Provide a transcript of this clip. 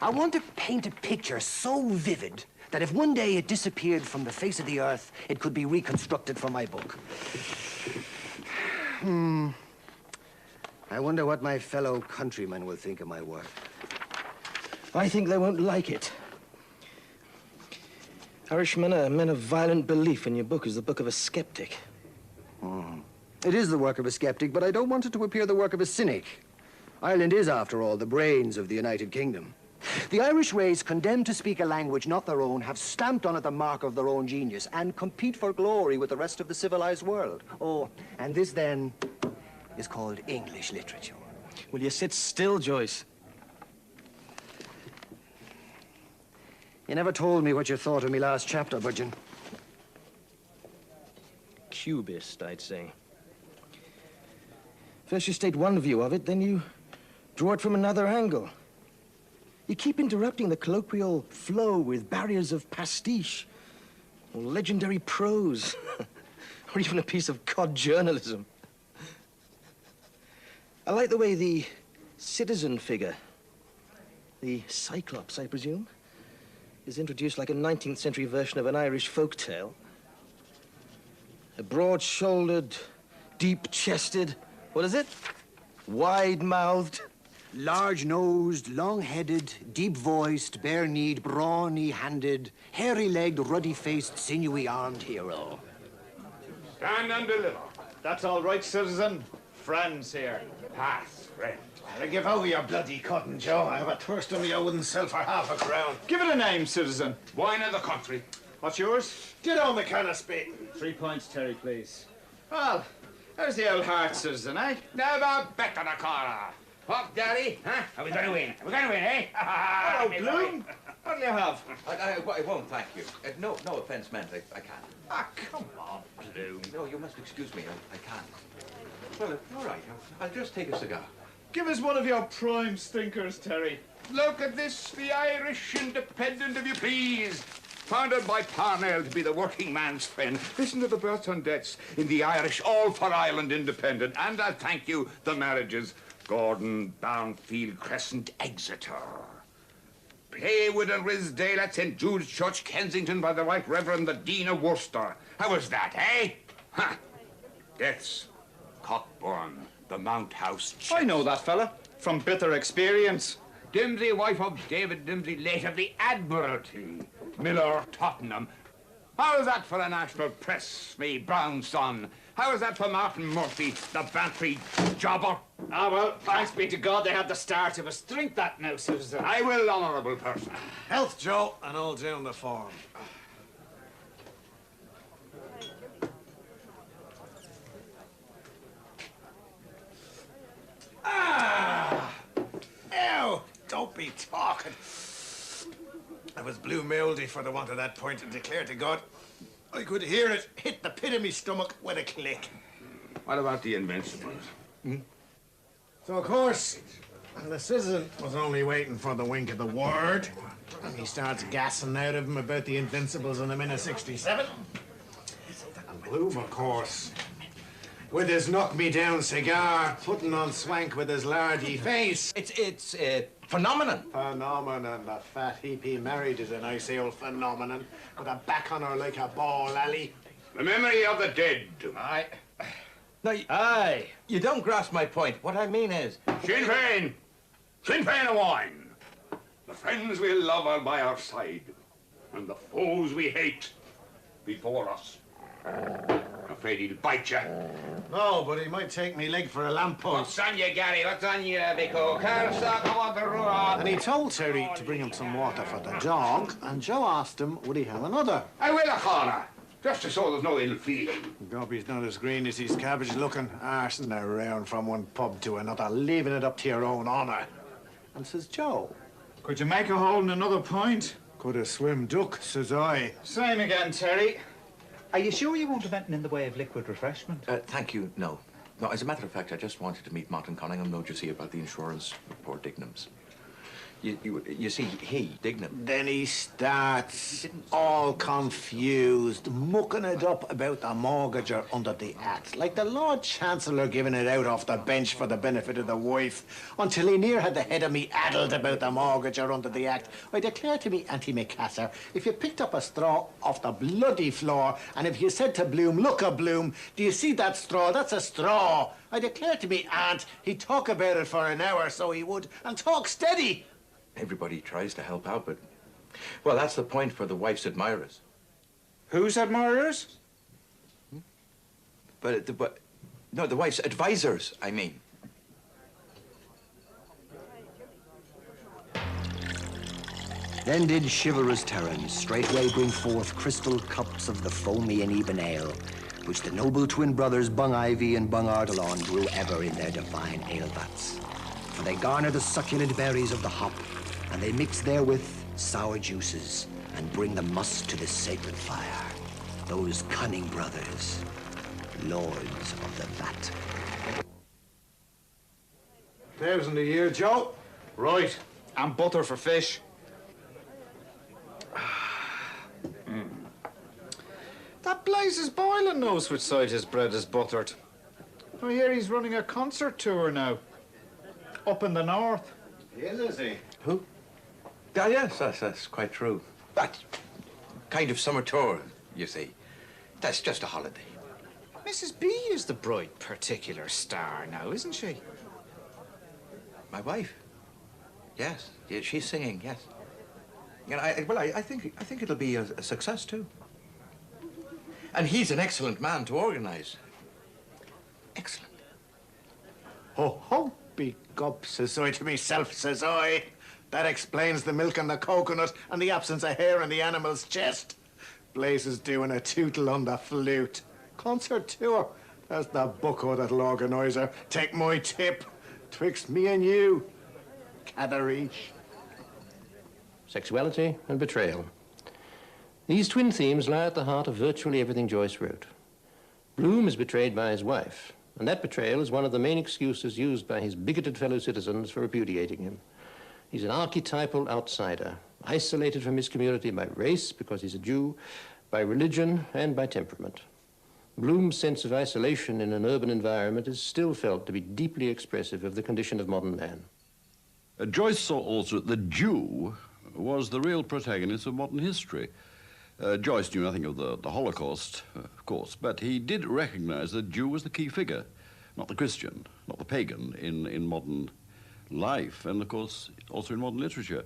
I want to paint a picture so vivid that if one day it disappeared from the face of the earth, it could be reconstructed for my book. I wonder what my fellow countrymen will think of my work. I think they won't like it. Irishmen are men of violent belief, and your book is the book of a skeptic. It is the work of a skeptic, but I don't want it to appear the work of a cynic. Ireland is, after all, the brains of the United Kingdom. The Irish race, condemned to speak a language not their own, have stamped on it the mark of their own genius and compete for glory with the rest of the civilized world. Oh, and this, then, is called English literature. Will you sit still, Joyce? You never told me what you thought of me last chapter, Budgen. Cubist, I'd say. First you state one view of it, then you draw it from another angle. You keep interrupting the colloquial flow with barriers of pastiche, or legendary prose, or even a piece of cod journalism. I like the way the citizen figure, the Cyclops, I presume, is introduced like a 19th century version of an Irish folk tale. A broad-shouldered, deep-chested, what is it? Wide-mouthed. Large-nosed, long-headed, deep-voiced, bare-kneed, brawny-handed, hairy-legged, ruddy-faced, sinewy-armed hero. Stand and deliver. That's all right, citizen. Friends here. Pass, friend. Give over your bloody cotton, Joe. I have a thirst on me I wouldn't sell for half a crown. Give it a name, citizen. Wine of the country. What's yours? Get on the can of spit. 3 pints, Terry, please. Well, how's the old heart, citizen, eh? Never better the caller. What, Daddy? Huh? Are we going to win? We're going to win, eh? Hello, Bloom. What'll you have? I won't, thank you. No offense meant. I can't. Ah, come on, Bloom. No, you must excuse me. I can't. Well, all right. I'll just take a cigar. Give us one of your prime stinkers, Terry. Look at this, the Irish Independent, if you please. Founded by Parnell to be the working man's friend. Listen to the births and deaths in the Irish All for Ireland Independent. And I thank you, the marriages. Gordon, Barnfield, Crescent, Exeter. Playwood and Risdale at St. Jude's Church, Kensington, by the Right Reverend the Dean of Worcester. How was that, eh? Ha! Deaths. Cockburn, the Mount House Chest. I know that fella from bitter experience. Dimsey, wife of David Dimsey, late of the Admiralty. Miller, Tottenham. How is that for the national press, me brown son? How is that for Martin Murphy, the Bantry jobber? Ah, well, thanks be to God they had the start of us. Drink that now, citizen. I will, honourable person. Health, Joe, and all down the form. Ah! Ew! Don't be talking. I was blue mouldy for the want of that point and declared to God I could hear it hit the pit of me stomach with a click. What about the Invincibles? So, of course, the citizen was only waiting for the wink of the word, and he starts gassing out of him about the Invincibles in a minute 67. And Bloom, of course, with his knock-me-down cigar, putting on swank with his largy face. It's a phenomenon. Phenomenon. That fat heap he married is a nice old phenomenon, with a back on her like a ball alley. The memory of the dead. No, Aye. you don't grasp my point. What I mean is... Sinn Féin. Sinn Féin and wine. The friends we love are by our side, and the foes we hate before us. I'm afraid he'll bite you. No, but he might take me leg for a lamppost. What's on you, Gary? What's on you, Biko? Carstock, I want the roar. And he told Terry to bring him some water for the dog, and Joe asked him, would he have another? I will, a corner. Just to show there's no ill feeling. Gobby's not as green as his cabbage looking, arsing around from one pub to another, leaving it up to your own honour. And says Joe, Could you make a hole in another pint? could a swim duck, says I. Same again, Terry. Are you sure you won't have anything in the way of liquid refreshment? Thank you, no. No, as a matter of fact, I just wanted to meet Martin Cunningham, know you see about the insurance of poor Dignams. You see, he, Dignam. Then he starts all confused, mucking it up about the mortgager under the Act, like the Lord Chancellor giving it out off the bench for the benefit of the wife, until he near had the head of me addled about the mortgager under the Act. I declare to me, Auntie McCasser, if you picked up a straw off the bloody floor, and if you said to Bloom, look a Bloom, do you see that straw? That's a straw. I declare to me, Aunt, he'd talk about it for an hour, so he would, and talk steady. Everybody tries to help out, but... Well, that's the point for the wife's admirers. Whose admirers? No, the wife's advisors, I mean. Then did chivalrous Terence straightway bring forth crystal cups of the foamy and even ale, which the noble twin brothers Bung Ivy and Bung Ardalon brew ever in their divine ale vats. For they garner the succulent berries of the hop, and they mix therewith sour juices, and bring the must to the sacred fire. Those cunning brothers, lords of the vat. 1,000 a year, Joe. Right. And butter for fish. That Blazes Boylan knows which side his bread is buttered. I hear he's running a concert tour now. Up in the north. He is he? Who? Yes, that's quite true. That kind of summer tour, you see. That's just a holiday. Mrs. B is the bright particular star now, isn't she? My wife? Yes, yeah, she's singing, yes. And I think it'll be a success, too. And he's an excellent man to organize. Excellent. Ho, ho, big up, says I to myself, says I. That explains the milk and the coconut and the absence of hair in the animal's chest. Blazes doing a tootle on the flute. Concert tour. That's the bucko that'll organise her. Take my tip. Twixt me and you. Catherish. Sexuality and betrayal. These twin themes lie at the heart of virtually everything Joyce wrote. Bloom is betrayed by his wife, and that betrayal is one of the main excuses used by his bigoted fellow citizens for repudiating him. He's an archetypal outsider, isolated from his community by race, because he's a Jew, by religion, and by temperament. Bloom's sense of isolation in an urban environment is still felt to be deeply expressive of the condition of modern man. Joyce saw also that the Jew was the real protagonist of modern history. Joyce knew nothing of the Holocaust, of course, but he did recognize that Jew was the key figure, not the Christian, not the pagan in modern life, and of course also in modern literature.